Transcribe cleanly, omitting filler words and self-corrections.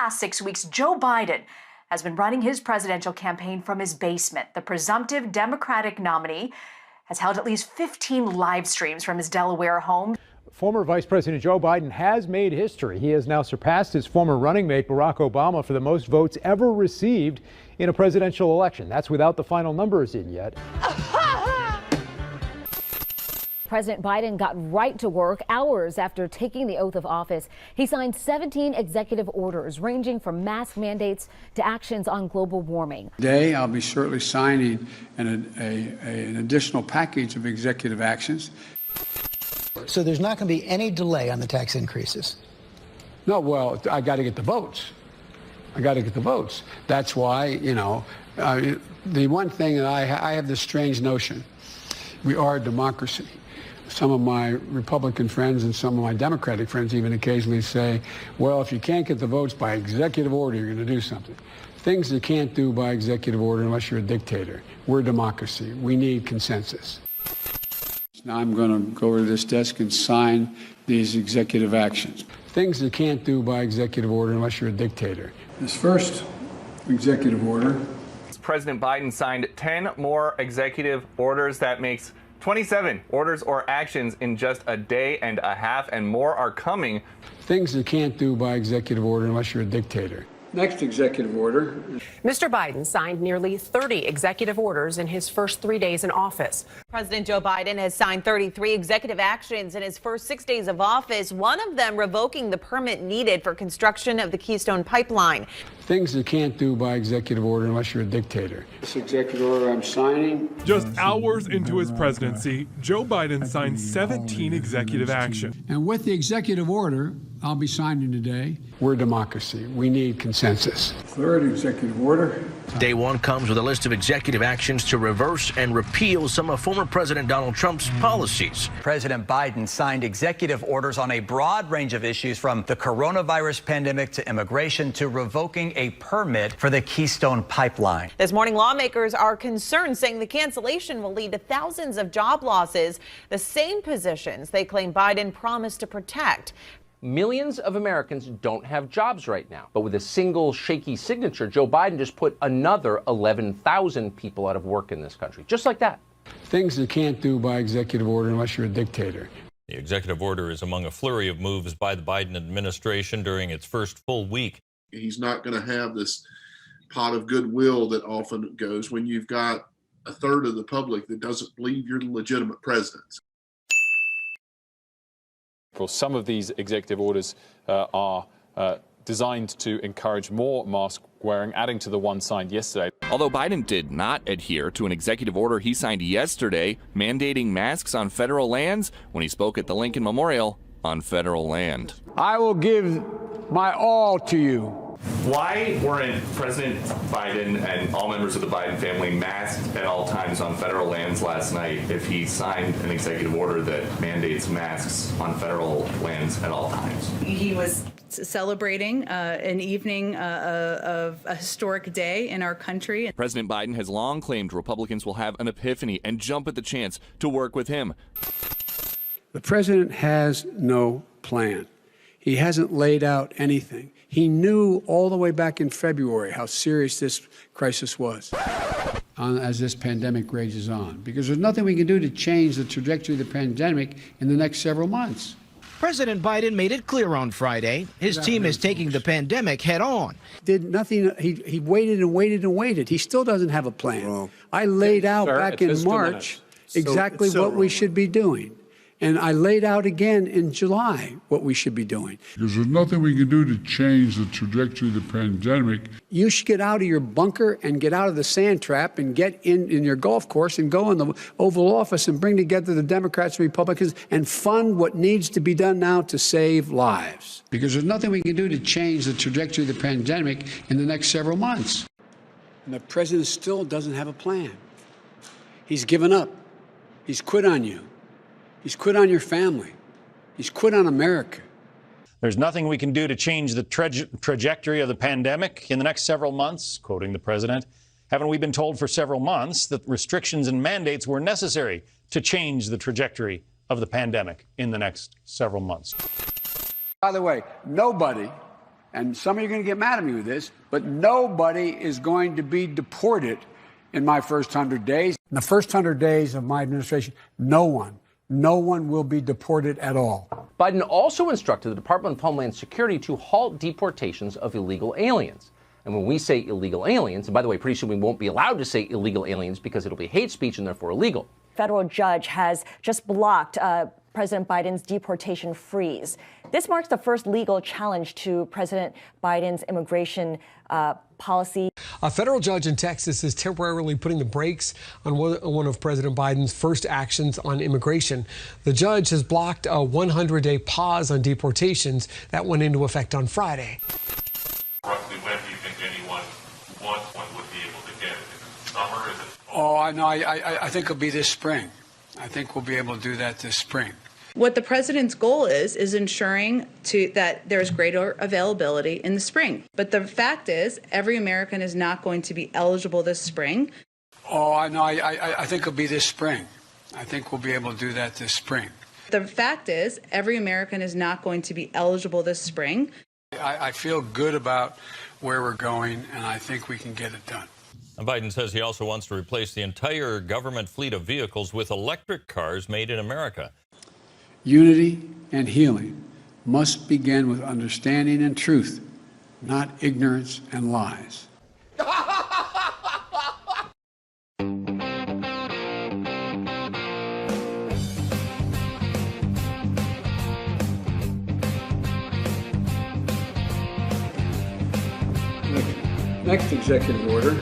past 6 weeks, Joe Biden has been running his presidential campaign from his basement. The presumptive Democratic nominee has held at least 15 live streams from his Delaware home. Former Vice President Joe Biden has made history. He has now surpassed his former running mate Barack Obama for the most votes ever received in a presidential election. That's without the final numbers in yet. President Biden got right to work hours after taking the oath of office. He signed 17 executive orders ranging from mask mandates to actions on global warming. Today, I'll be shortly signing an additional package of executive actions. So there's not going to be any delay on the tax increases? No, well, I got to get the votes. That's why, the one thing that I have this strange notion. We are a democracy. Some of my Republican friends and some of my Democratic friends even occasionally say, well, if you can't get the votes by executive order, you're going to do something. Things you can't do by executive order unless you're a dictator. We're a democracy. We need consensus. Now I'm going to go over to this desk and sign these executive actions. Things you can't do by executive order unless you're a dictator. This first executive order. President Biden signed 10 more executive orders. That makes 27 orders or actions in just a day and a half, and more are coming. Things you can't do by executive order unless you're a dictator. Next executive order. Mr. Biden signed nearly 30 executive orders in his first 3 days in office. President Joe Biden has signed 33 executive actions in his first 6 days of office, one of them revoking the permit needed for construction of the Keystone Pipeline. Things you can't do by executive order unless you're a dictator. This executive order I'm signing. Just hours into his presidency, Joe Biden signed 17 executive actions. And with the executive order I'll be signing today, we're a democracy. We need consensus. Third executive order. Day one comes with a list of executive actions to reverse and repeal some of former President Donald Trump's policies. President Biden signed executive orders on a broad range of issues, from the coronavirus pandemic to immigration to revoking a permit for the Keystone Pipeline. This morning, lawmakers are concerned, saying the cancellation will lead to thousands of job losses, the same positions they claim Biden promised to protect. Millions of Americans don't have jobs right now. But with a single shaky signature, Joe Biden just put another 11,000 people out of work in this country, just like that. Things you can't do by executive order unless you're a dictator. The executive order is among a flurry of moves by the Biden administration during its first full week. He's not going to have this pot of goodwill that often goes when you've got a third of the public that doesn't believe you're the legitimate president. Some of these executive orders are designed to encourage more mask wearing, adding to the one signed yesterday. Although Biden did not adhere to an executive order he signed yesterday mandating masks on federal lands when he spoke at the Lincoln Memorial on federal land. I will give my all to you. Why weren't President Biden and all members of the Biden family masked at all times on federal lands last night if he signed an executive order that mandates masks on federal lands at all times? He was celebrating an evening of a historic day in our country. President Biden has long claimed Republicans will have an epiphany and jump at the chance to work with him. The president has no plan. He hasn't laid out anything. He knew all the way back in February how serious this crisis was as this pandemic rages on, because there's nothing we can do to change the trajectory of the pandemic in the next several months. President Biden made it clear on Friday his team is taking the pandemic head on. Did nothing. He waited and waited and waited. He still doesn't have a plan. Wrong. I laid out back in March exactly what we should be doing. And I laid out again in July what we should be doing. Because there's nothing we can do to change the trajectory of the pandemic. You should get out of your bunker and get out of the sand trap and get in your golf course and go in the Oval Office and bring together the Democrats and Republicans and fund what needs to be done now to save lives. Because there's nothing we can do to change the trajectory of the pandemic in the next several months. And the president still doesn't have a plan. He's given up. He's quit on you. He's quit on your family. He's quit on America. There's nothing we can do to change the trajectory of the pandemic in the next several months, quoting the president. Haven't we been told for several months that restrictions and mandates were necessary to change the trajectory of the pandemic in the next several months? By the way, nobody and some of you are going to get mad at me with this, but nobody is going to be deported in my first 100 days. In the first 100 days of my administration, no one will be deported at all. Biden also instructed the Department of Homeland Security to halt deportations of illegal aliens. And when we say illegal aliens, and by the way, pretty soon we won't be allowed to say illegal aliens because it'll be hate speech and therefore illegal. Federal judge has just blocked President Biden's deportation freeze. This marks the first legal challenge to President Biden's immigration policy. A federal judge in Texas is temporarily putting the brakes on one of President Biden's first actions on immigration. The judge has blocked a 100-day pause on deportations that went into effect on Friday. Roughly when do you think anyone who wants one would be able to get it? Is it summer? Is it? Oh, I know. I think it'll be this spring. I think we'll be able to do that this spring. What the president's goal is ensuring that there's greater availability in the spring. But the fact is, every American is not going to be eligible this spring. Oh, I know. I think it'll be this spring. I think we'll be able to do that this spring. The fact is, every American is not going to be eligible this spring. I feel good about where we're going, and I think we can get it done. Biden says he also wants to replace the entire government fleet of vehicles with electric cars made in America. Unity and healing must begin with understanding and truth, not ignorance and lies. Next executive order.